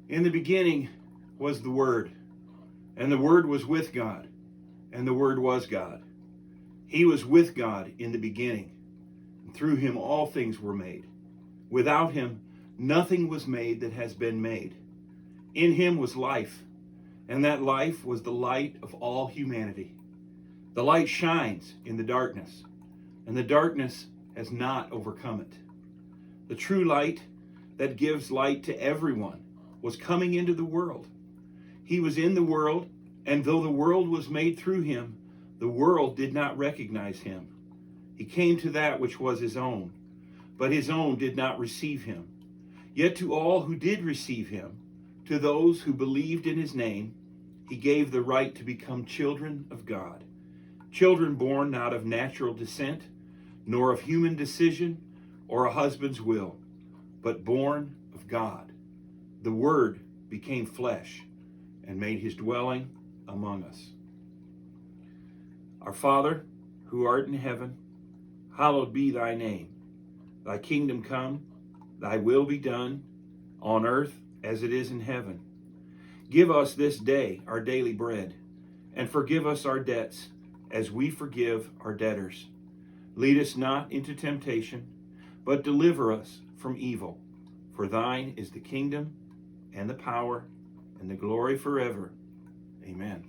In the beginning was the Word, and the Word was with God, and the Word was God. He was with God in the beginning, and through him all things were made. Without him nothing was made that has been made. In him was life, and that life was the light of all humanity. The light shines in the darkness, and the darkness has not overcome it. The true light that gives light to everyone was coming into the world. He was in the world, and though the world was made through him, the world did not recognize him. He came to that which was his own, but his own did not receive him. Yet to all who did receive him, to those who believed in his name, he gave the right to become children of God. Children born not of natural descent, nor of human decision or a husband's will, but born of God. The Word became flesh and made his dwelling among us. Our Father, who art in heaven, hallowed be thy name. Thy kingdom come, thy will be done, on earth as it is in heaven. Give us this day our daily bread, and forgive us our debts, as we forgive our debtors. Lead us not into temptation, but deliver us from evil. For thine is the kingdom, and the power, and the glory forever. Amen.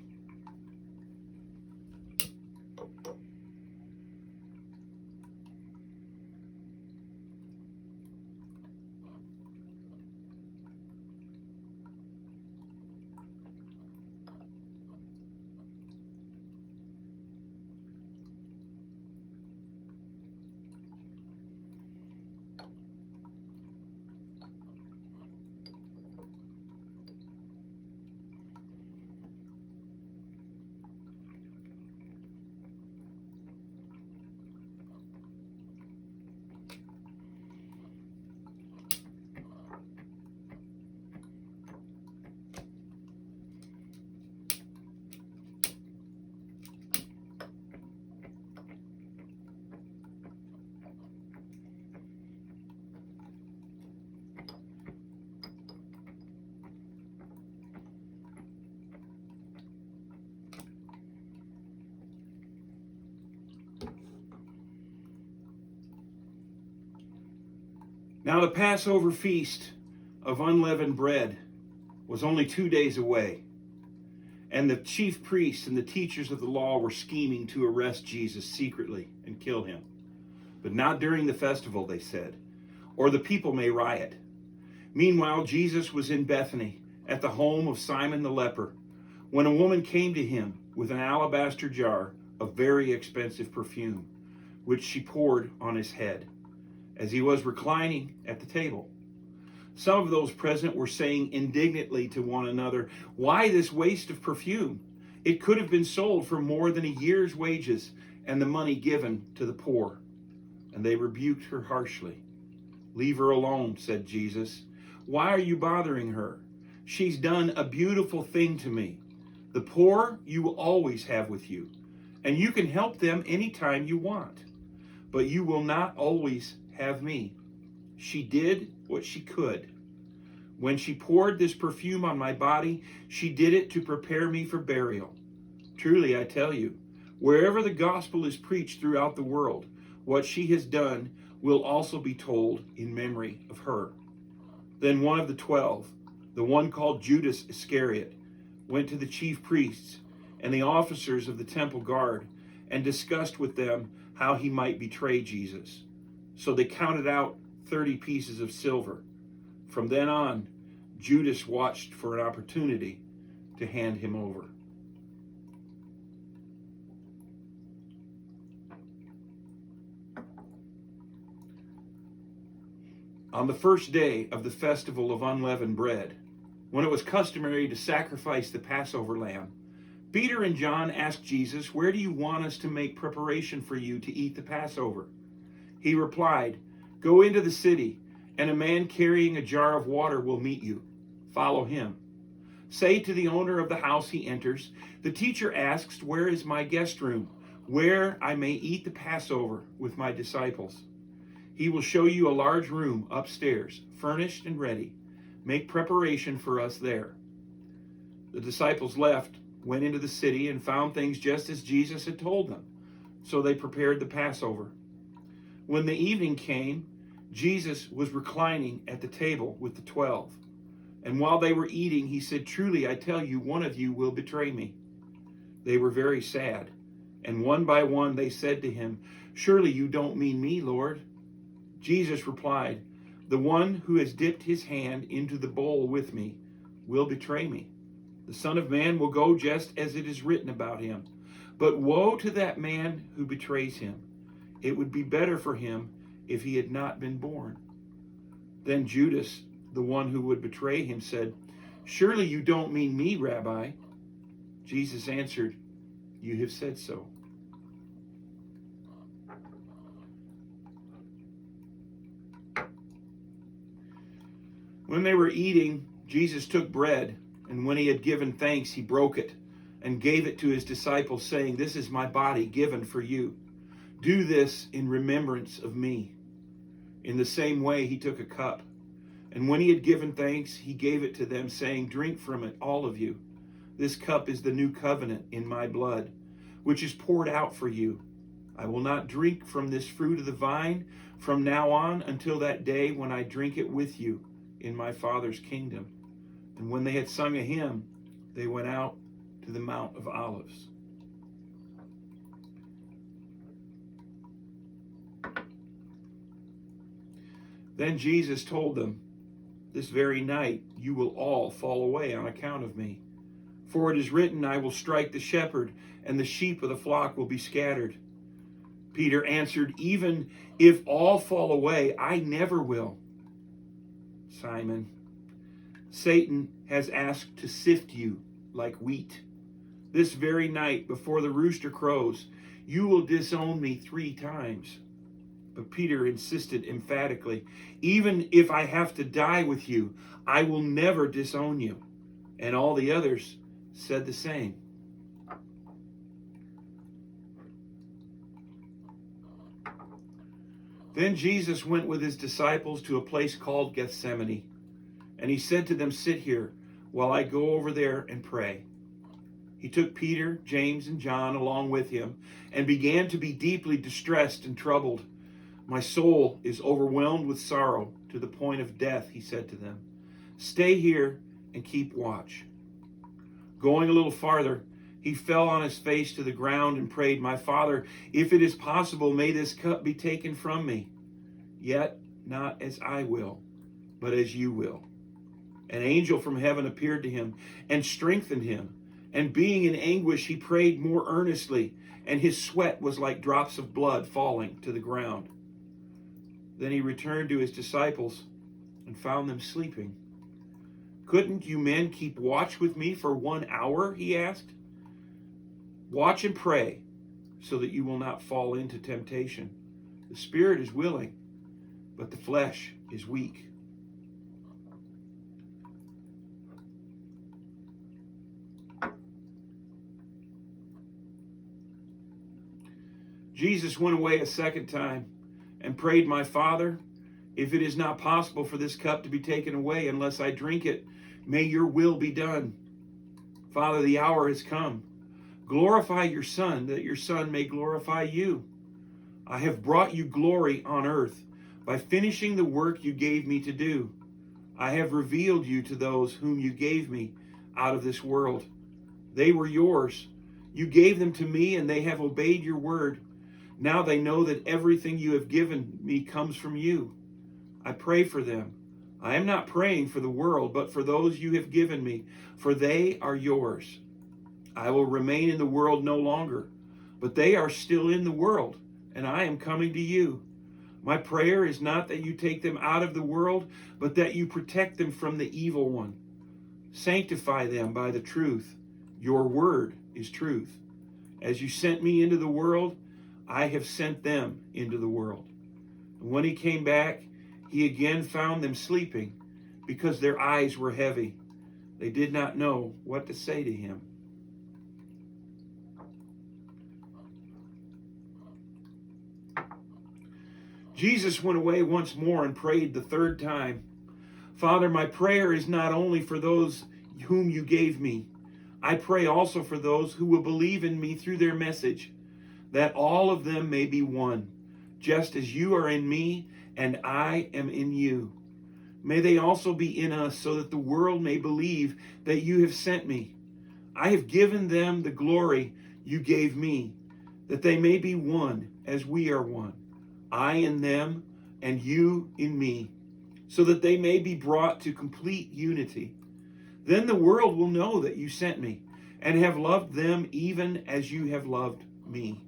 Now the Passover feast of unleavened bread was only 2 days away, and the chief priests and the teachers of the law were scheming to arrest Jesus secretly and kill him. But not during the festival, they said, or the people may riot. Meanwhile, Jesus was in Bethany at the home of Simon the leper, when a woman came to him with an alabaster jar of very expensive perfume, which she poured on his head as he was reclining at the table. Some of those present were saying indignantly to one another, "Why this waste of perfume? It could have been sold for more than a year's wages and the money given to the poor." And they rebuked her harshly. "Leave her alone," said Jesus. "Why are you bothering her? She's done a beautiful thing to me. The poor you will always have with you, and you can help them anytime you want. But you will not always have me. She did what she could. When she poured this perfume on my body, she did it to prepare me for burial. Truly, I tell you, wherever the gospel is preached throughout the world, what she has done will also be told in memory of her." Then one of the 12, the one called Judas Iscariot, went to the chief priests and the officers of the temple guard and discussed with them how he might betray Jesus. So they counted out 30 pieces of silver. From then on, Judas watched for an opportunity to hand him over. On the first day of the festival of unleavened bread, when it was customary to sacrifice the Passover lamb, Peter and John asked Jesus, "Where do you want us to make preparation for you to eat the Passover?" He replied, "Go into the city, and a man carrying a jar of water will meet you. Follow him. Say to the owner of the house he enters, 'The teacher asks, where is my guest room, where I may eat the Passover with my disciples?' He will show you a large room upstairs, furnished and ready. Make preparation for us there." The disciples left, went into the city, and found things just as Jesus had told them. So they prepared the Passover. When the evening came, Jesus was reclining at the table with the 12. And while they were eating, he said, "Truly, I tell you, one of you will betray me." They were very sad. And one by one they said to him, "Surely you don't mean me, Lord?" Jesus replied, "The one who has dipped his hand into the bowl with me will betray me. The Son of Man will go just as it is written about him. But woe to that man who betrays him. It would be better for him if he had not been born." Then Judas, the one who would betray him, said, "Surely you don't mean me, Rabbi?" Jesus answered, "You have said so." When they were eating, Jesus took bread, and when he had given thanks, he broke it and gave it to his disciples, saying, "This is my body given for you. Do this in remembrance of me." In the same way, he took a cup, and when he had given thanks, he gave it to them, saying, "Drink from it, all of you. This cup is the new covenant in my blood, which is poured out for you. I will not drink from this fruit of the vine from now on until that day when I drink it with you in my Father's kingdom." And when they had sung a hymn, they went out to the Mount of Olives. Then Jesus told them, "This very night you will all fall away on account of me. For it is written, I will strike the shepherd, and the sheep of the flock will be scattered." Peter answered, "Even if all fall away, I never will." "Simon, Satan has asked to sift you like wheat. This very night, before the rooster crows, you will disown me 3 times. But Peter insisted emphatically, "Even if I have to die with you, I will never disown you." And all the others said the same. Then Jesus went with his disciples to a place called Gethsemane, and he said to them, "Sit here while I go over there and pray." He took Peter, James, and John along with him and began to be deeply distressed and troubled. "My soul is overwhelmed with sorrow to the point of death," he said to them. "Stay here and keep watch." Going a little farther, he fell on his face to the ground and prayed, "My Father, if it is possible, may this cup be taken from me. Yet not as I will, but as you will." An angel from heaven appeared to him and strengthened him. And being in anguish, he prayed more earnestly, and his sweat was like drops of blood falling to the ground. Then he returned to his disciples and found them sleeping. "Couldn't you men keep watch with me for 1 hour?" he asked. "Watch and pray so that you will not fall into temptation. The spirit is willing, but the flesh is weak." Jesus went away a second time and prayed, "My Father, if it is not possible for this cup to be taken away unless I drink it, may your will be done. Father, the hour has come. Glorify your Son, that your Son may glorify you. I have brought you glory on earth by finishing the work you gave me to do. I have revealed you to those whom you gave me out of this world. They were yours. You gave them to me, and they have obeyed your word. Now they know that everything you have given me comes from you. I pray for them. I am not praying for the world, but for those you have given me, for they are yours. I will remain in the world no longer, but they are still in the world, and I am coming to you. My prayer is not that you take them out of the world, but that you protect them from the evil one. Sanctify them by the truth. Your word is truth. As you sent me into the world, I have sent them into the world." And when he came back, he again found them sleeping because their eyes were heavy. They did not know what to say to him. Jesus went away once more and prayed the 3rd time, Father, my prayer is not only for those whom you gave me. I pray also for those who will believe in me through their message, that all of them may be one, just as you are in me and I am in you. May they also be in us, so that the world may believe that you have sent me. I have given them the glory you gave me, that they may be one as we are one, I in them and you in me, so that they may be brought to complete unity. Then the world will know that you sent me and have loved them even as you have loved me.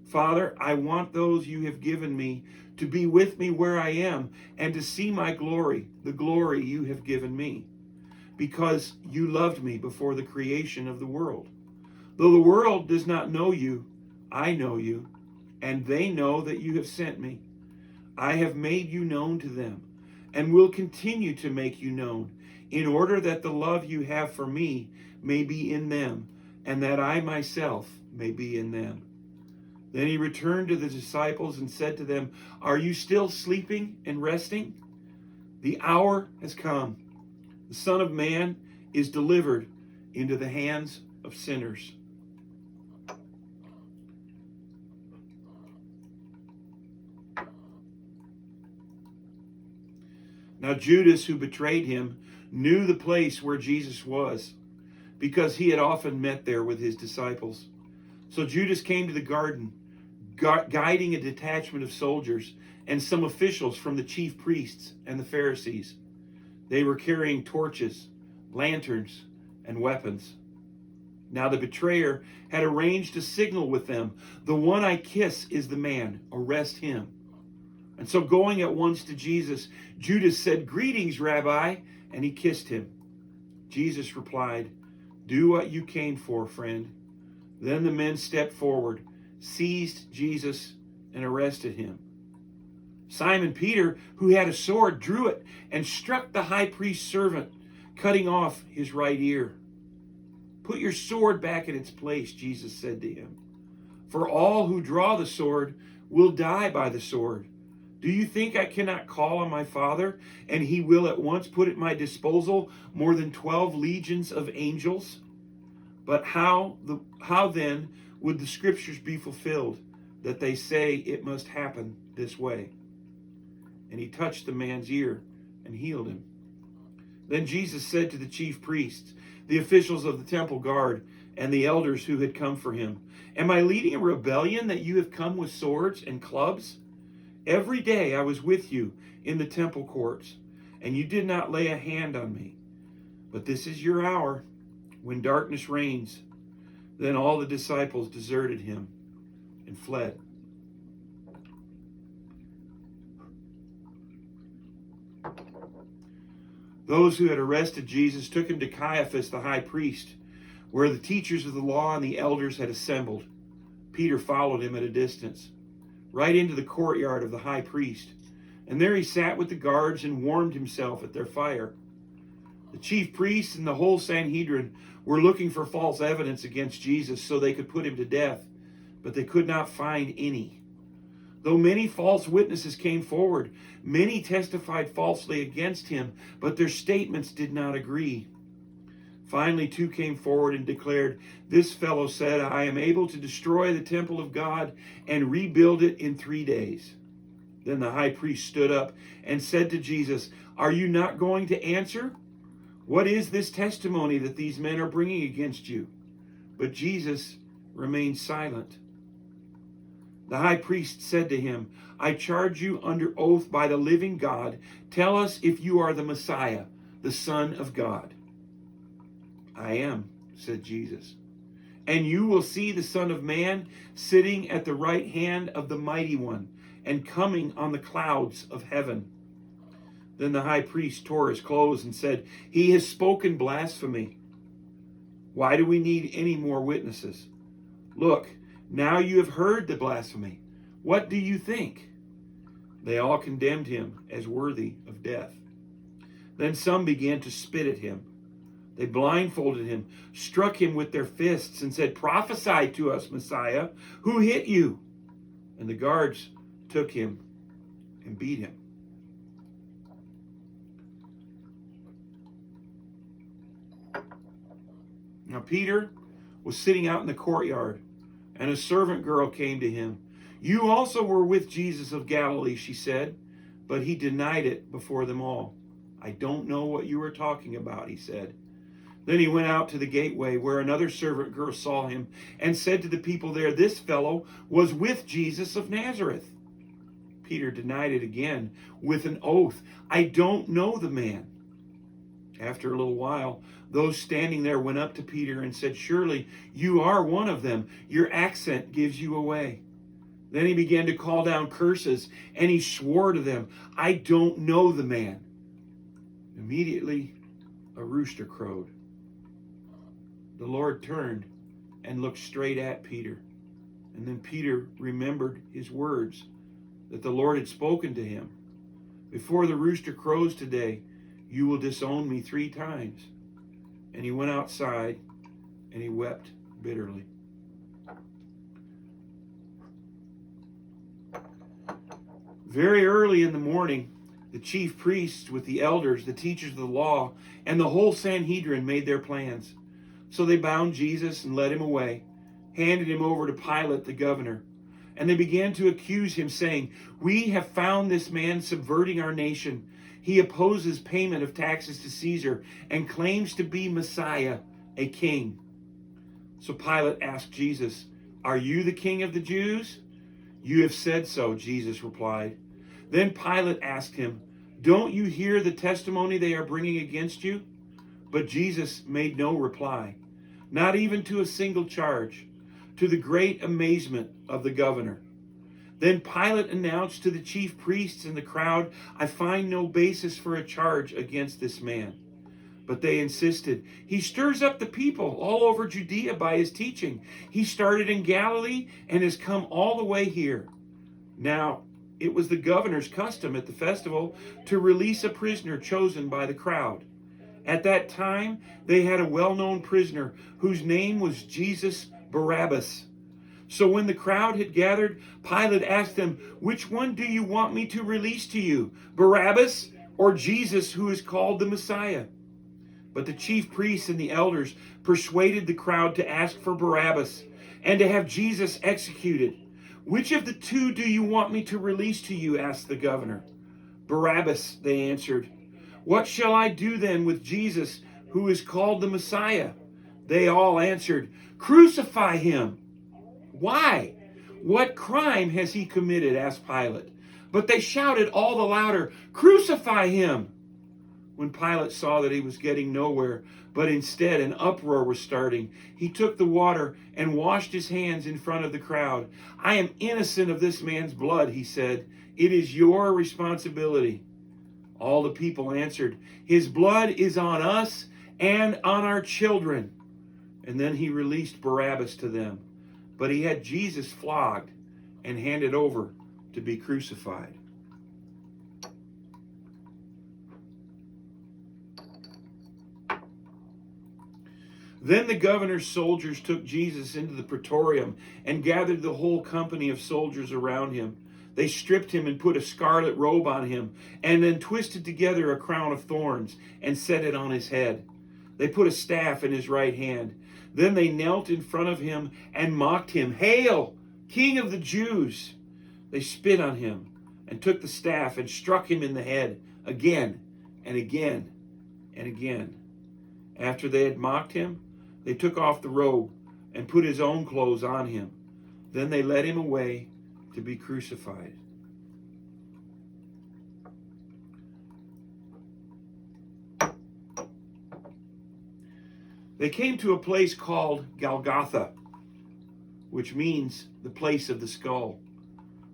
Father, I want those you have given me to be with me where I am and to see my glory, the glory you have given me, because you loved me before the creation of the world. Though the world does not know you, I know you, and they know that you have sent me. I have made you known to them and will continue to make you known, in order that the love you have for me may be in them, and that I myself may be in them. Then he returned to the disciples and said to them, Are you still sleeping and resting? The hour has come. The Son of Man is delivered into the hands of sinners. Now Judas, who betrayed him, knew the place where Jesus was, because he had often met there with his disciples. So Judas came to the garden, guiding a detachment of soldiers and some officials from the chief priests and the Pharisees. They were carrying torches, lanterns, and weapons. Now the betrayer had arranged a signal with them. The one I kiss is the man. Arrest him. And so going at once to Jesus, Judas said, Greetings, Rabbi, and he kissed him. Jesus replied, Do what you came for, friend. Then the men stepped forward, seized Jesus, and arrested him. Simon Peter, who had a sword, drew it and struck the high priest's servant, cutting off his right ear. Put your sword back in its place, Jesus said to him. For all who draw the sword will die by the sword. Do you think I cannot call on my Father, and he will at once put at my disposal more than 12 legions of angels? But how then would the scriptures be fulfilled, that they say it must happen this way? And he touched the man's ear and healed him. Then Jesus said to the chief priests, the officials of the temple guard, and the elders who had come for him, Am I leading a rebellion that you have come with swords and clubs? Every day I was with you in the temple courts, and you did not lay a hand on me. But this is your hour, when darkness reigns. Then all the disciples deserted him and fled. Those who had arrested Jesus took him to Caiaphas the high priest, where the teachers of the law and the elders had assembled. Peter followed him at a distance, right into the courtyard of the high priest. And there he sat with the guards and warmed himself at their fire. The chief priests and the whole Sanhedrin were looking for false evidence against Jesus so they could put him to death, but they could not find any. Though many false witnesses came forward, many testified falsely against him, but their statements did not agree. Finally, two came forward and declared, This fellow said, I am able to destroy the temple of God and rebuild it in 3 days. Then the high priest stood up and said to Jesus, Are you not going to answer? What is this testimony that these men are bringing against you? But Jesus remained silent. The high priest said to him, I charge you under oath by the living God, tell us if you are the Messiah, the Son of God. I am, said Jesus. And you will see the Son of Man sitting at the right hand of the Mighty One and coming on the clouds of heaven. Then the high priest tore his clothes and said, He has spoken blasphemy. Why do we need any more witnesses? Look, now you have heard the blasphemy. What do you think? They all condemned him as worthy of death. Then some began to spit at him. They blindfolded him, struck him with their fists, and said, Prophesy to us, Messiah. Who hit you? And the guards took him and beat him. Now Peter was sitting out in the courtyard, and a servant girl came to him. "You also were with Jesus of Galilee," she said, but he denied it before them all. "I don't know what you are talking about," he said. Then he went out to the gateway where another servant girl saw him and said to the people there, "This fellow was with Jesus of Nazareth." Peter denied it again with an oath, "I don't know the man." After a little while, those standing there went up to Peter and said, "Surely you are one of them. Your accent gives you away." Then he began to call down curses, and he swore to them, "I don't know the man." Immediately, a rooster crowed. The Lord turned and looked straight at Peter. And then Peter remembered his words that the Lord had spoken to him. "Before the rooster crows today, you will disown me 3 times. And he went outside and he wept bitterly. Very early in the morning, the chief priests with the elders, the teachers of the law, and the whole Sanhedrin made their plans. So they bound Jesus and led him away, handed him over to Pilate the governor. And they began to accuse him, saying, "We have found this man subverting our nation. He opposes payment of taxes to Caesar and claims to be Messiah, a king." So Pilate asked Jesus, "Are you the king of the Jews?" "You have said so," Jesus replied. Then Pilate asked him, "Don't you hear the testimony they are bringing against you?" But Jesus made no reply, not even to a single charge, to the great amazement of the governor. Then Pilate announced to the chief priests and the crowd, "I find no basis for a charge against this man." But they insisted, "He stirs up the people all over Judea by his teaching. He started in Galilee and has come all the way here." Now, it was the governor's custom at the festival to release a prisoner chosen by the crowd. At that time, they had a well-known prisoner whose name was Jesus Barabbas. So when the crowd had gathered, Pilate asked them, "Which one do you want me to release to you, Barabbas or Jesus, who is called the Messiah?" But the chief priests and the elders persuaded the crowd to ask for Barabbas and to have Jesus executed. "Which of the two do you want me to release to you?" asked the governor. "Barabbas," they answered. "What shall I do then with Jesus, who is called the Messiah?" They all answered, "Crucify him." "Why? What crime has he committed?" asked Pilate. But they shouted all the louder, "Crucify him!" When Pilate saw that he was getting nowhere, but instead an uproar was starting, he took the water and washed his hands in front of the crowd. "I am innocent of this man's blood," he said. "It is your responsibility." All the people answered, "His blood is on us and on our children." And then he released Barabbas to them. But he had Jesus flogged and handed over to be crucified. Then the governor's soldiers took Jesus into the praetorium and gathered the whole company of soldiers around him. They stripped him and put a scarlet robe on him, and then twisted together a crown of thorns and set it on his head. They put a staff in his right hand. Then they knelt in front of him and mocked him, "Hail, King of the Jews!" They spit on him and took the staff and struck him in the head again and again and again. After they had mocked him, they took off the robe and put his own clothes on him. Then they led him away to be crucified. They came to a place called Golgotha, which means the place of the skull.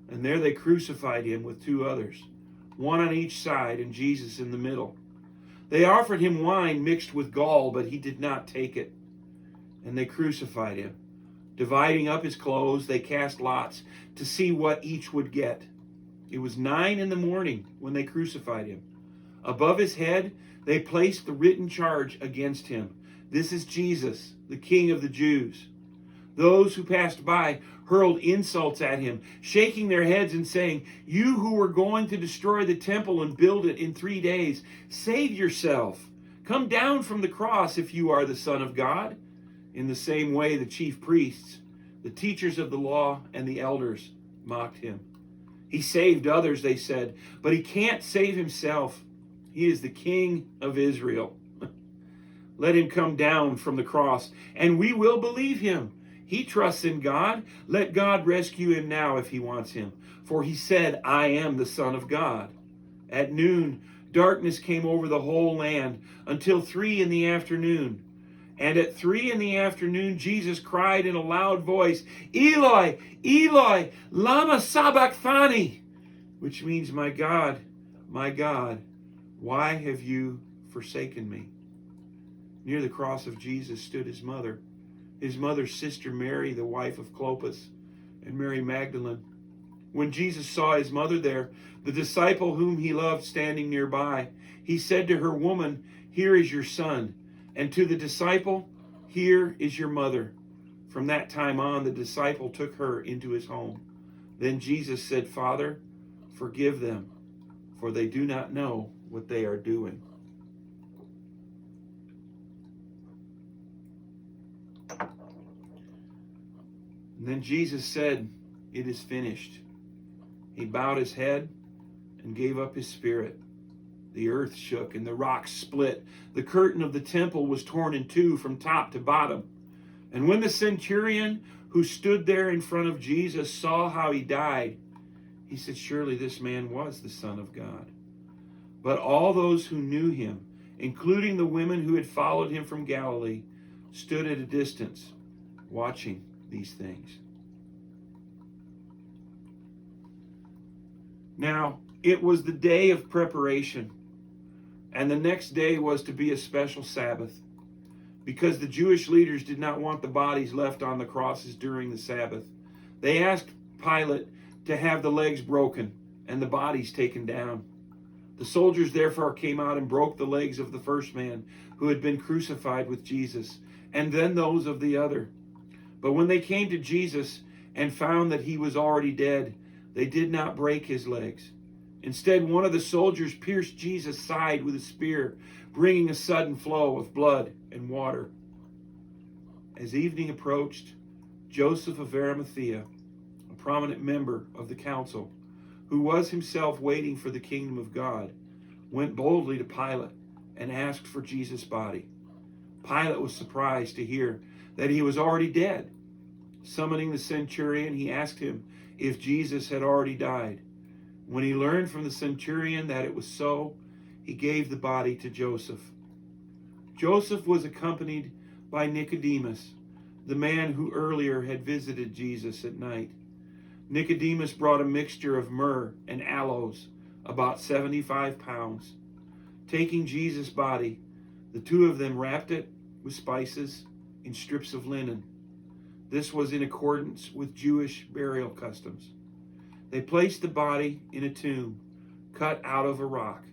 And there they crucified him with 2 others, one on each side and Jesus in the middle. They offered him wine mixed with gall, but he did not take it. And they crucified him. Dividing up his clothes, they cast lots to see what each would get. It was 9 a.m. when they crucified him. Above his head, they placed the written charge against him. "This is Jesus, the King of the Jews." Those who passed by hurled insults at him, shaking their heads and saying, "You who were going to destroy the temple and build it in 3 days, save yourself. Come down from the cross if you are the Son of God." In the same way, the chief priests, the teachers of the law, and the elders mocked him. He saved others, they said, but he can't save himself. He is the King of Israel. Let him come down from the cross, and we will believe him. He trusts in God. Let God rescue him now if he wants him. For he said, I am the Son of God. At noon, darkness came over the whole land until 3 p.m. And at 3 p.m, Jesus cried in a loud voice, Eloi, Eloi, lama sabachthani, which means, my God, why have you forsaken me? Near the cross of Jesus stood his mother's sister Mary, the wife of Clopas, and Mary Magdalene. When Jesus saw his mother there, the disciple whom he loved standing nearby, he said to her, Woman, here is your son. And to the disciple, here is your mother. From that time on, the disciple took her into his home. Then Jesus said, Father, forgive them, for they do not know what they are doing. And then Jesus said, It is finished. He bowed his head and gave up his spirit. The earth shook and the rocks split. The curtain of the temple was torn in two from top to bottom. And when the centurion who stood there in front of Jesus saw how he died, he said, Surely this man was the Son of God. But all those who knew him, including the women who had followed him from Galilee, stood at a distance, watching these things. Now, it was the day of preparation, and the next day was to be a special Sabbath, because the Jewish leaders did not want the bodies left on the crosses during the Sabbath. They asked Pilate to have the legs broken and the bodies taken down. The soldiers therefore came out and broke the legs of the first man who had been crucified with Jesus, and then those of the other. But when they came to Jesus and found that he was already dead, they did not break his legs. Instead, one of the soldiers pierced Jesus' side with a spear, bringing a sudden flow of blood and water. As evening approached, Joseph of Arimathea, a prominent member of the council, who was himself waiting for the kingdom of God, went boldly to Pilate and asked for Jesus' body. Pilate was surprised to hear that he was already dead. Summoning the centurion, he asked him if Jesus had already died. When he learned from the centurion that it was so, he gave the body to Joseph. Joseph was accompanied by Nicodemus, the man who earlier had visited Jesus at night. Nicodemus brought a mixture of myrrh and aloes, about 75 pounds. Taking Jesus' body, the two of them wrapped it with spices in strips of linen. This was in accordance with Jewish burial customs. They placed the body in a tomb cut out of a rock,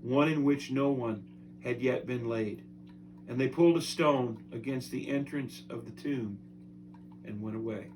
one in which no one had yet been laid. And they pulled a stone against the entrance of the tomb and went away.